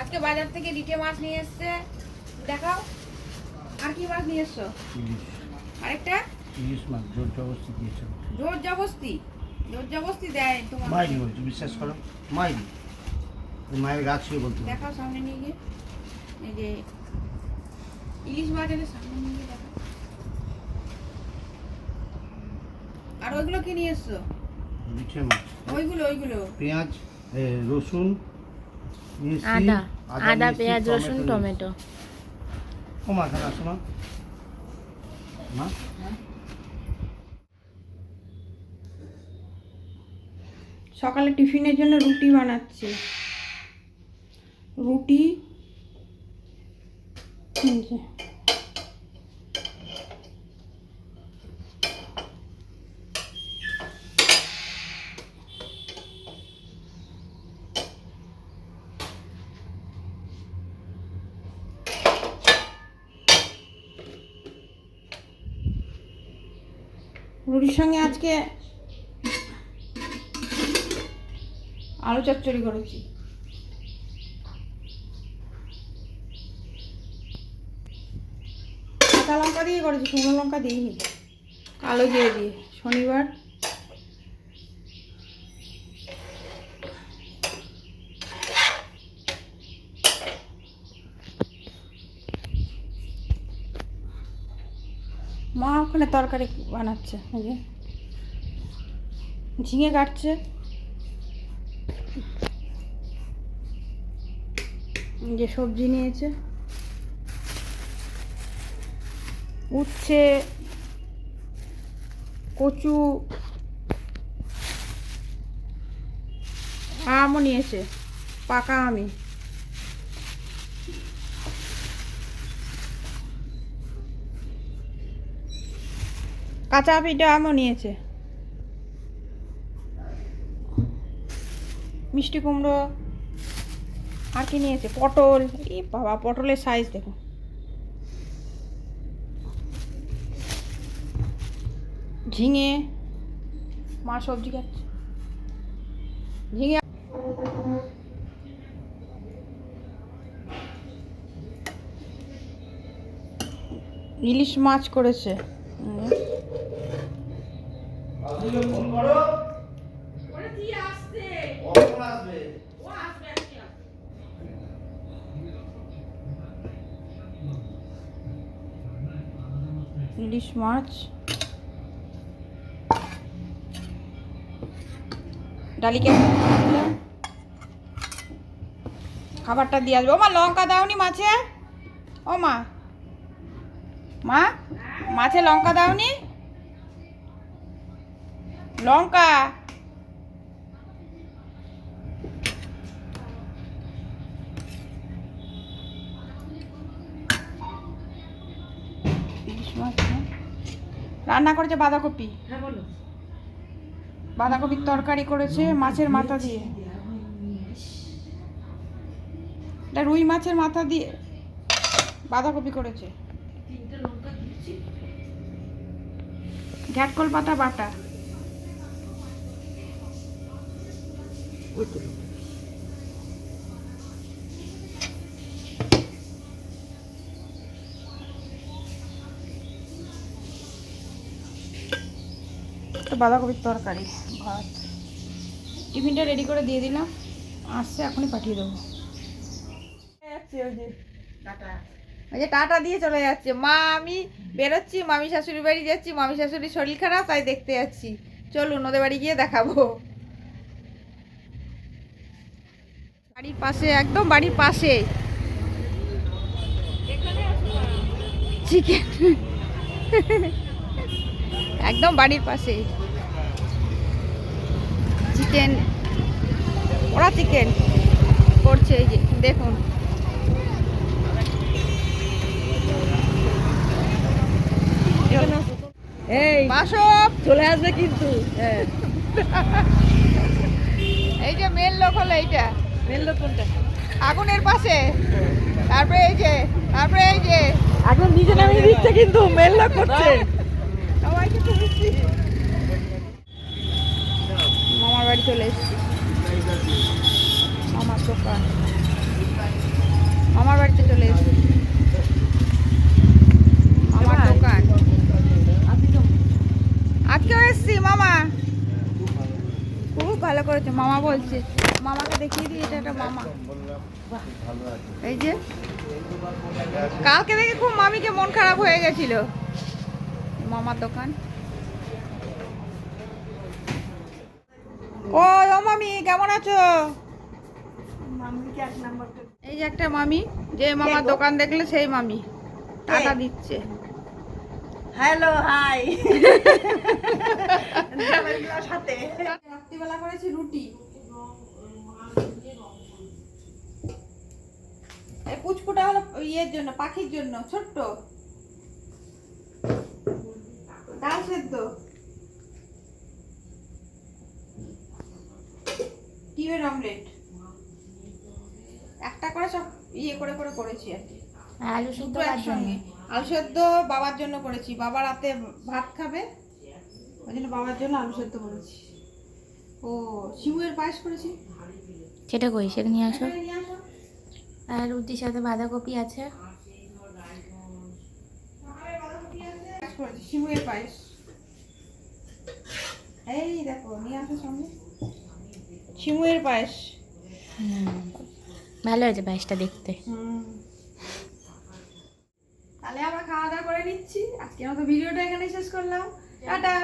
আজকে বাজার থেকে রিটে মাছ নিয়ে এসছে, দেখাও। আর কি মাছ নিয়ে এসছো? আরেকটা ইলিশ মাছ জোর জবরদস্তি দিয়েছে। জোর জবরদস্তি? জোর জবরদস্তি দেয় তোমার? মাইরি বলছি, বিশ্বাস করো, মাইরি। মায়ের গাছ ছিল বলতে। দেখাও সামনে নিয়ে গিয়ে। এই যে ইলিশ মাছ এনে সামনে নিয়ে গিয়ে দেখাও। আর ওইগুলো কি নিয়ে এসছো? রিঠে মাছ, ওইগুলো পেঁয়াজ, রসুন, আদা পেঁয়াজ রসুন টমেটো। ও মা এখানে আসো মা। মা সকালে টিফিনের জন্য রুটি বানাচ্ছি। রুটি রুটির সঙ্গে আজকে আলু চচ্চড়ি করেছি। কাঁচা লঙ্কা দিয়ে করেছি, শুকনো লঙ্কা দিইনি, কালো জিরে দিয়ে। শনিবার মা ওখানে তরকারি বানাচ্ছে, এই যে ঝিঙে কাটছে, যে সবজি নিয়েছে, উচ্ছে, কচু, আমও নিয়েছে, পাকা আমি। কাঁচা পিঠা আমও নিয়েছে, মিষ্টি কুমড়ো, আর কি নিয়েছে, পটল। এই বাবা, পটলের সাইজ দেখো। ঝিঙে, মা সবজি খাচ্ছে, ঝিঙে। ইলিশ মাছ করেছে। ইলিশ মাছ, ডালি খাবারটা দিয়ে আসবে। ও মা, লঙ্কা দাওনি মাছে? ও মা, মা মাছে লঙ্কা দাওনি? লঙ্কা ইলিশ মাছ রান্না করেছে বাঁধাকপি। হ্যাঁ বলো। বাঁধাকপির তরকারি করেছে মাছের মাথা দিয়ে, রুই মাছের মাথা দিয়ে বাঁধাকপি করেছে। ঘ্যাটকল পাতা বাটা। বাঁধাকপির তরকারি, ভাত। টিফিনটা রেডি করে দিয়ে দিলাম, আসছে এখনই পাঠিয়ে দেবো। ওই যে টাটা দিয়ে চলে যাচ্ছে। মা আমি বেরোচ্ছি, মামি শাশুড়ি বাড়ি যাচ্ছি, মামি শাশুড়ির শরীর খারাপ, তাই দেখতে যাচ্ছি। চলুন ওদের বাড়ি গিয়ে দেখাবো। বাড়ির পাশে, একদম বাড়ির পাশে চিকেন, একদম বাড়ির পাশে চিকেন, ওরা চিকেন করছে। এই যে দেখুন, এই বাসব চলে আসবে কিন্তু। এই যে মেন লোক হলো, এইটা মেন লোক কোনটা? আগুনের পাশে। তারপরে এই যে আগুন নিচে নামিয়ে দিচ্ছে, কিন্তু মেন লোক করছে। সবাইকে তো বুঝছি। মামার বাড়ি চলে এসেছি, মামার দোকান, মামার বাড়িতে চলে এসেছি, মামার দোকান। আজকেও এসেছি মামা, খুব ভালো করেছে মামা বলছে। মামাকে দেখিয়ে দিই, এটা একটা মামা। এই যে কালকে দেখে খুব মামিকে মন খারাপ হয়ে গেছিল। মামার দোকান। ও মামি কেমন আছো? এই যে একটা মামি, যে মামার দোকান দেখলে সেই মামি টাকা দিচ্ছে। হ্যালো হাই সাথে রাত্রিবেলা করেছি রুটি। এই পুচকুটা হলো ইয়ের জন্য, পাখির জন্য, ছোট্ট ডাল সেদ্ধ, ডিমের অমলেট, একটা করে সব ইয়ে করে করে করেছি আর কি। আলু সিদ্ধ দুটো একসঙ্গে। আলু সেদ্ধ বাবার জন্য করেছি, বাবা রাতে ভাত খাবে, ওই জন্য বাবার জন্য আলু সেদ্ধ করেছি। ও শিউয়ের পায়েস করেছি, সেটা কই, সেটা নিয়ে আসো। এটা নিয়ে আসো। আর রুটির সাথে বাঁধাকপি আছে। পায়েস করেছি, শিউয়ের পায়েস। এই দেখো নিয়ে আসো সামনে, শিউয়ের পায়েস। ভালো হয়েছে পায়েসটা দেখতে। তাহলে আবার খাওয়া দাওয়া করে নিচ্ছি। আজকের মতো ভিডিওটা এখানে শেষ করলাম। টাটা।